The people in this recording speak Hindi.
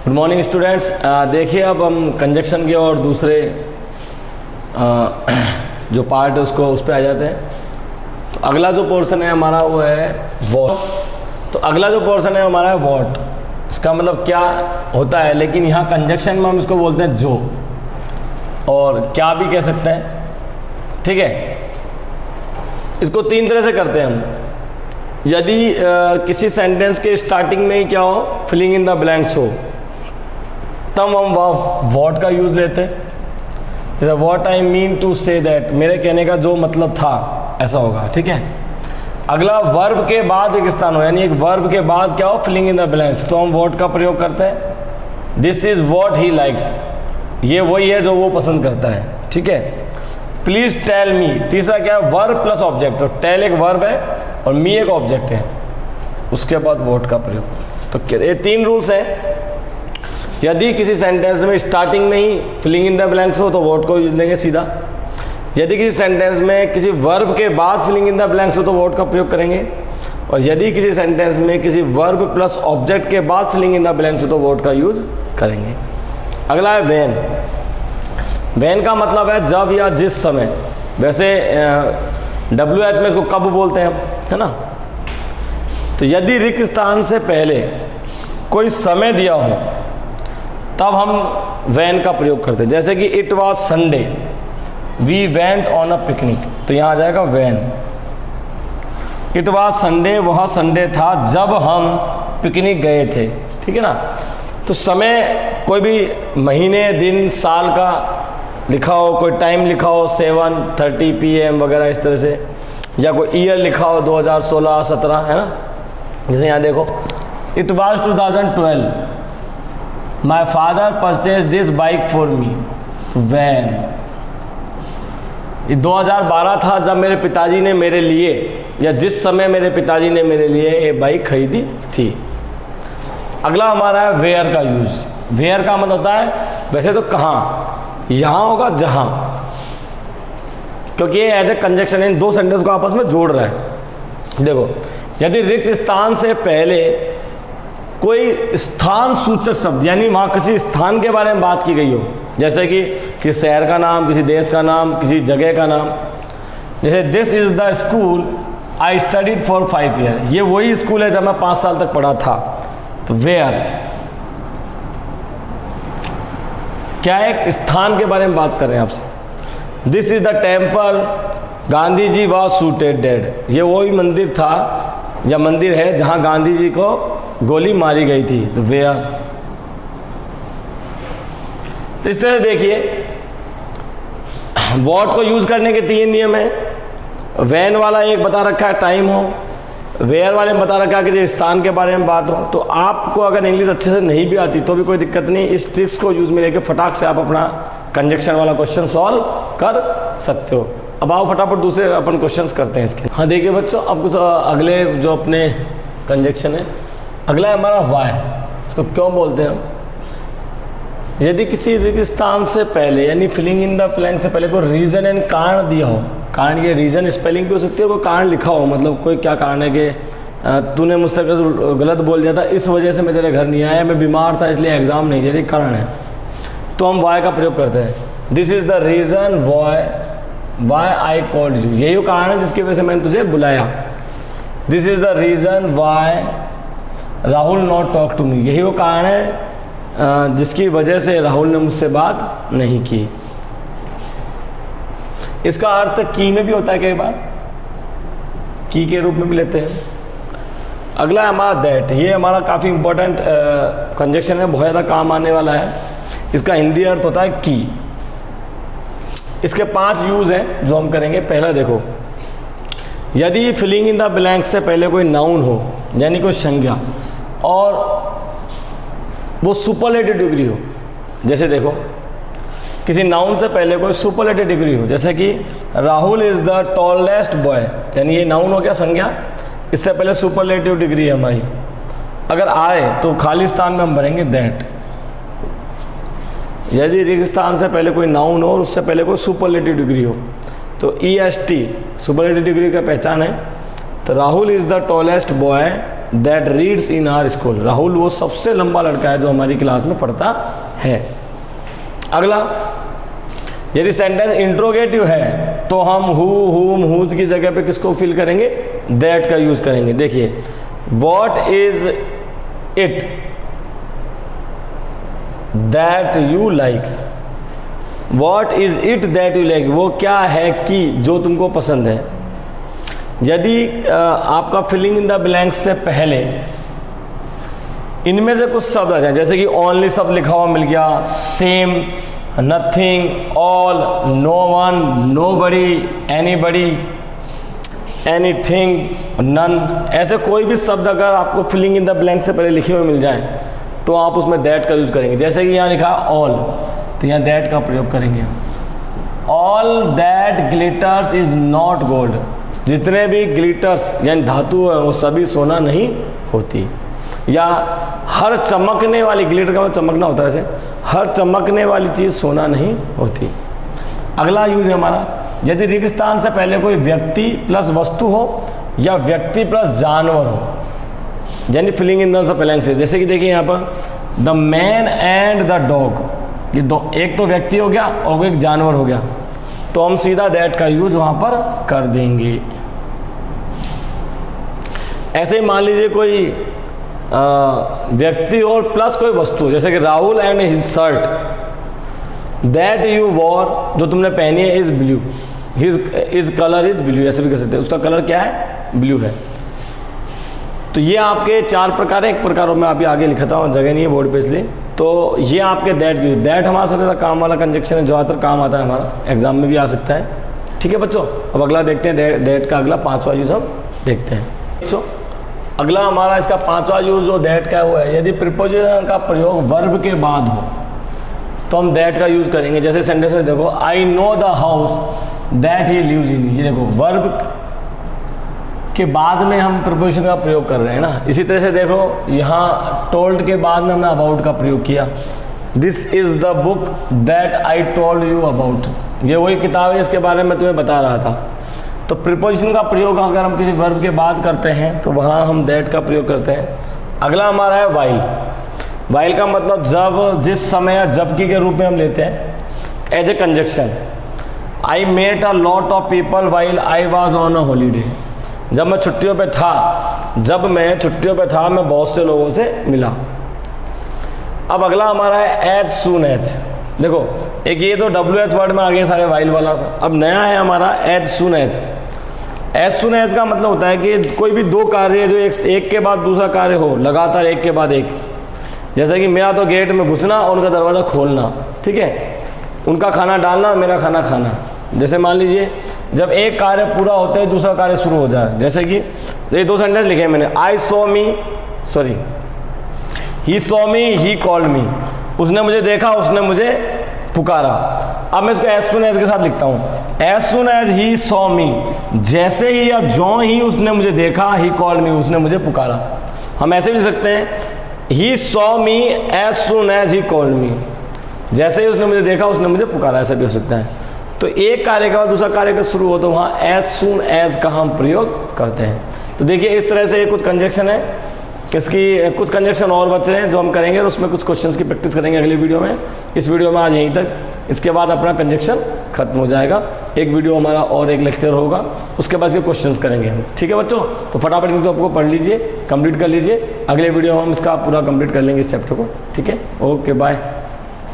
Good morning students. देखिए अब हम कंजक्शन के और दूसरे जो पार्ट है उसको उस पर आ जाते हैं। तो अगला जो पोर्शन है हमारा वो है वॉट। तो अगला जो पोर्शन है हमारा है वॉट। इसका मतलब क्या होता है, लेकिन यहाँ कंजक्शन में हम इसको बोलते हैं जो, और क्या भी कह सकते हैं। ठीक है, इसको तीन तरह से करते हैं हम। यदि किसी सेंटेंस के स्टार्टिंग में ही क्या हो, फिलिंग इन द ब्लैंक्स हो, तब हम वॉट का यूज़ लेते हैं। जैसे what I mean to say that, मेरे कहने का जो मतलब था, ऐसा होगा। ठीक है, अगला वर्ब के बाद एक स्थान हो, यानी एक वर्ब के बाद क्या हो, फिलिंग इन द ब्लैंक्स, तो हम वॉट का प्रयोग करते हैं। This is what he likes, ये वही है जो वो पसंद करता है। ठीक है, प्लीज टेल मी, तीसरा क्या है, वर्ब प्लस ऑब्जेक्ट। तो टेल एक वर्ब है और मी एक ऑब्जेक्ट है, उसके बाद वॉट का प्रयोग। तो ये तीन रूल्स हैं। यदि किसी सेंटेंस में स्टार्टिंग में ही फिलिंग इन द ब्लैंक्स हो तो वॉट को यूज लेंगे सीधा। यदि किसी सेंटेंस में किसी वर्ब के बाद फिलिंग इन द ब्लैंक्स हो तो वॉट का प्रयोग करेंगे। और यदि किसी सेंटेंस में किसी वर्ब प्लस ऑब्जेक्ट के बाद फिलिंग इन द ब्लैंक्स हो तो वॉट का यूज करेंगे। अगला है व्हेन। व्हेन का मतलब है जब या जिस समय। वैसे WH में इसको कब बोलते हैं हम, है ना। तो यदि रिक्त स्थान से पहले कोई समय दिया हो तब हम व्हेन का प्रयोग करते हैं। जैसे कि it was Sunday, we went on a picnic, तो यहाँ आ जाएगा व्हेन। इट वॉज संडे, वह संडे था जब हम पिकनिक गए थे। ठीक है ना। तो समय कोई भी महीने, दिन, साल का लिखा हो, कोई टाइम लिखा हो 7:30 PM वगैरह इस तरह से, या कोई ईयर लिखा हो 2016, 17, है ना। जैसे यहाँ देखो, it was 2012, my father purchase this bike for me. When, ये 2012 था जब मेरे पिताजी ने मेरे लिए, या जिस समय मेरे पिताजी ने मेरे लिए ये बाइक खरीदी थी। अगला हमारा है वेयर का यूज। वेयर का मतलब होता है वैसे तो कहाँ, यहाँ होगा जहाँ, क्योंकि ये एज ए कंजक्शन इन दो सेंटेंस को आपस में जोड़ रहा है। देखो, यदि रिक्त स्थान से पहले कोई स्थान सूचक शब्द, यानी वहाँ किसी स्थान के बारे में बात की गई हो, जैसे कि किसी शहर का नाम, किसी देश का नाम, किसी जगह का नाम। जैसे this is the school I studied for 5 year, ये वही स्कूल है जब मैं 5 साल तक पढ़ा था। तो वेयर क्या है, एक स्थान के बारे में बात कर रहे हैं आपसे। This is the temple Gandhi ji was shooted dead, ये वही मंदिर था या मंदिर है जहाँ गांधी जी को गोली मारी गई थी। तो वेयर। तो इस तरह से देखिए, वॉट को यूज करने के 3 नियम हैं। वैन वाला एक बता रखा है टाइम हो, वेयर वाले में बता रखा है कि स्थान के बारे में बात हो। तो आपको अगर इंग्लिश अच्छे से नहीं भी आती तो भी कोई दिक्कत नहीं, इस ट्रिक्स को यूज में लेकर फटाक से आप अपना कंजक्शन वाला क्वेश्चन सॉल्व कर सकते हो। अब आओ फटाफट दूसरे अपन क्वेश्चंस करते हैं इसके। हाँ देखिए बच्चों, अब कुछ अगले जो अपने कंजक्शन है, अगला है हमारा वाई। इसको क्यों बोलते हैं हम, यदि किसी रिक्त स्थान से पहले, यानी फिलिंग इन द ब्लैंक से पहले कोई रीज़न एंड कारण दिया हो। कारण के रीज़न स्पेलिंग भी हो सकती है, कोई कारण लिखा हो, मतलब कोई क्या कारण है कि तूने मुझसे गलत बोल दिया था, इस वजह से मैं तेरे घर नहीं आया, मैं बीमार था इसलिए एग्ज़ाम नहीं दिया, कारण है, तो हम वाई का प्रयोग करते हैं। This is the reason Y I called you, यही वो कारण है जिसकी वजह से मैंने तुझे बुलाया। This is the reason why Rahul not talk to me, यही वो कारण है जिसकी वजह से राहुल ने मुझसे बात नहीं की। इसका अर्थ की में भी होता है, कई बार की के रूप में भी लेते हैं। अगला है हमारा दैट। ये हमारा काफ़ी इंपॉर्टेंट कंजक्शन है, बहुत ज़्यादा काम आने वाला है। इसका हिंदी अर्थ होता है की। इसके 5 यूज़ हैं जो हम करेंगे। पहला देखो, यदि फिलिंग इन द ब्लैंक से पहले कोई नाउन हो, यानी कोई संज्ञा, और वो सुपरलेटिव डिग्री हो। जैसे देखो, किसी नाउन से पहले कोई सुपरलेटिव डिग्री हो, जैसे कि Rahul is the tallest boy, यानी ये नाउन हो गया, संज्ञा। इससे पहले सुपरलेटिव डिग्री है हमारी। अगर आए तो खाली स्थान में हम भरेंगे दैट। यदि रिक्त स्थान से पहले कोई नाउन हो और उससे पहले कोई सुपरलेटिव डिग्री हो, तो EST सुपरलेटिव डिग्री का पहचान है। तो Rahul is the tallest boy that reads in our school. Rahul वो सबसे लंबा लड़का है जो हमारी क्लास में पढ़ता है। अगला, यदि सेंटेंस इंट्रोगेटिव है तो हम हु, हुम, हुज की जगह पे किसको फिल करेंगे? दैट का यूज करेंगे। देखिए, what is it that you like, what is it that you like, वो क्या है कि जो तुमको पसंद है। यदि आपका फिलिंग इन द ब्लैंक्स से पहले इनमें से कुछ शब्द आ जाए, जैसे कि ओनली शब्द लिखा हुआ मिल गया, same, nothing, all, no one, nobody, anybody, anything, none, ऐसे कोई भी शब्द अगर आपको फिलिंग इन द ब्लैंक से पहले लिखे हुए मिल जाए तो आप उसमें दैट का यूज करेंगे। जैसे कि यहाँ लिखा ऑल, तो यहाँ दैट का प्रयोग करेंगे। All that glitters is not gold, जितने भी ग्लिटर्स यानी धातु है वो सभी सोना नहीं होती। या हर चमकने वाली, ग्लिटर का चमकना होता है, ऐसे हर चमकने वाली चीज़ सोना नहीं होती। अगला यूज है हमारा, यदि रेगिस्तान से पहले कोई व्यक्ति प्लस वस्तु हो या व्यक्ति प्लस जानवर हो, यानी फिलिंग इन द ब्लैंक्स से। जैसे कि देखिए यहाँ पर the man and the dog, ये दो, एक तो व्यक्ति हो गया और एक जानवर हो गया, तो हम सीधा दैट का यूज वहाँ पर कर देंगे। ऐसे ही मान लीजिए कोई व्यक्ति और प्लस कोई वस्तु, जैसे कि Rahul and his shirt that you war, जो तुमने पहनी है, is blue, his colour is blue, ऐसे भी कह सकते हैं, उसका कलर क्या है? ब्लू है। तो ये आपके 4 प्रकार हैं। एक प्रकारों में अभी आगे लिखा था, जगह नहीं है बोर्ड पे इसलिए। तो ये आपके दैट यूज, दैट हमारा सबसे ज़्यादा काम वाला कंजक्शन है, ज़्यादातर काम आता है, हमारा एग्जाम में भी आ सकता है। ठीक है बच्चों, अब अगला देखते हैं, दैट का अगला 5वां यूज हम देखते हैं। बच्चों अगला हमारा इसका 5वां यूज जो दैट का है वो है, यदि प्रीपोजिशन का प्रयोग वर्ब के बाद हो तो हम दैट का यूज करेंगे। जैसे सेंटेंस में देखो, I know the house that he lives in, ये देखो वर्ब के बाद में हम प्रीपोजिशन का प्रयोग कर रहे हैं ना। इसी तरह से देखो, यहाँ टोल्ड के बाद में हमने अबाउट का प्रयोग किया, this is the book that I told you about, ये वही किताब है इसके बारे में तुम्हें बता रहा था। तो प्रीपोजिशन का प्रयोग अगर हम किसी वर्ब के बाद करते हैं तो वहाँ हम दैट का प्रयोग करते हैं। अगला हमारा है वाइल। वाइल का मतलब जब, जिस समय या जबकि के रूप में हम लेते हैं as a conjunction. I met a lot of people while I was on a holiday, जब मैं छुट्टियों पे था, जब मैं छुट्टियों पे था मैं बहुत से लोगों से मिला। अब अगला हमारा है एज सून एज। देखो, एक ये तो WH वर्ड में आ गया सारे वाइल वाला, अब नया है हमारा as soon as. As soon as का मतलब होता है कि कोई भी 2 कार्य जो एक के बाद दूसरा कार्य हो, लगातार एक के बाद एक। जैसे कि मेरा तो गेट में घुसना और उनका दरवाज़ा खोलना, ठीक है, उनका खाना डालना, मेरा खाना खाना। जैसे मान लीजिए जब एक कार्य पूरा होता है दूसरा कार्य शुरू हो जाए, जैसे कि ये 2 सेंटेंस लिखे हैं मैंने, I saw me, sorry, he saw me, he called मी, उसने मुझे देखा, उसने मुझे पुकारा। अब मैं इसको एज सून एज के साथ लिखता हूँ, as soon as he saw me, जैसे ही या जो ही उसने मुझे देखा, ही कॉल्ड मी, उसने मुझे पुकारा। हम ऐसे भी लिख सकते हैं, he saw me as soon as he called me, जैसे ही उसने मुझे देखा उसने मुझे पुकारा, ऐसा भी हो सकता है। तो एक कार्य के बाद दूसरा कार्य का शुरू हो तो वहाँ एज सून एज का हम प्रयोग करते हैं। तो देखिए इस तरह से ये कुछ कंजक्शन है, किसकी कुछ कंजक्शन और बच रहे हैं जो हम करेंगे और उसमें कुछ क्वेश्चंस की प्रैक्टिस करेंगे अगली वीडियो में। इस वीडियो में आज यहीं तक, इसके बाद अपना कंजक्शन खत्म हो जाएगा। एक वीडियो हमारा और एक लेक्चर होगा, उसके बाद इसके क्वेश्चंस करेंगे हम। ठीक है बच्चों, तो फटाफट इनको आपको पढ़ लीजिए, कंप्लीट कर लीजिए। अगले वीडियो में हम इसका पूरा कंप्लीट कर लेंगे इस चैप्टर को। ठीक है, ओके बाय।